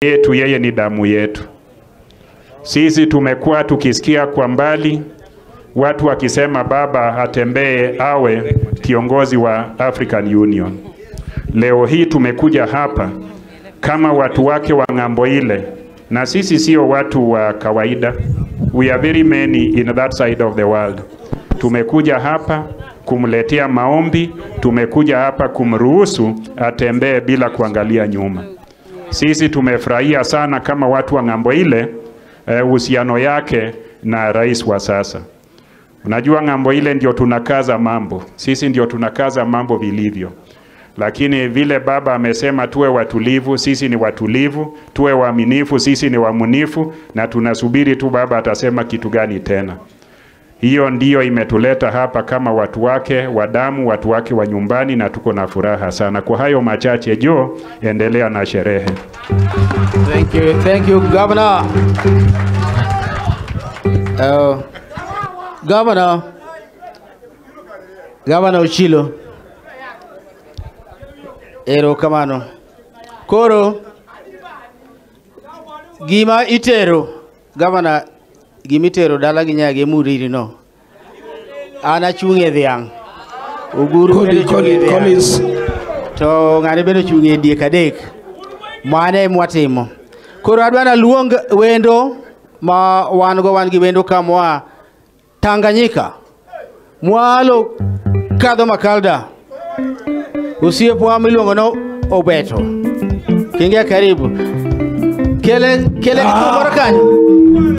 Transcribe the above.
yetu, yeye ni damu yetu. Sisi tumekuwa tukisikia kwa mbali watu wakisema baba atembee awe kiongozi wa African Union. Leo hii tumekuja hapa kama watu wake wa ng'ambo ile, na sisi sio watu wa kawaida. We are very many in that side of the world. Tumekuja hapa kumletea maombi, tumekuja hapa kumruhusu atembee bila kuangalia nyuma. Sisi tumefurahia sana kama watu wa ng'ambo ile uhusiano yake na rais wa sasa. Unajua ng'ambo ile ndio tunakaza mambo. Sisi ndio tunakaza mambo vilivyo. Lakini vile baba amesema tuwe watulivu, sisi ni watulivu, tuwe waaminifu, sisi ni waaminifu, na tunasubiri tu baba atasema kitu gani tena. Hiyo ndiyo imetuleta hapa kama watu wake wa damu, watu wake wa nyumbani, na tuko na furaha sana. Kwa hayo machache, Joe, endelea na sherehe. Thank you, Governor. Governor Ochilo. Ero kamano. Koro gima itero Governor, gimitero dala ginyage muriri no. Ana chunge dhiang. Uguru Collins. To ngane bedo chunge diek adek. Mane mwatimo. Koro adwana luong wendo ma wan gi wendo kamwa Tanganyika. Mwalo kadho makalda. Usiepwa miluongo no Obeto. Kingia karibu. Kele kumora kanyo.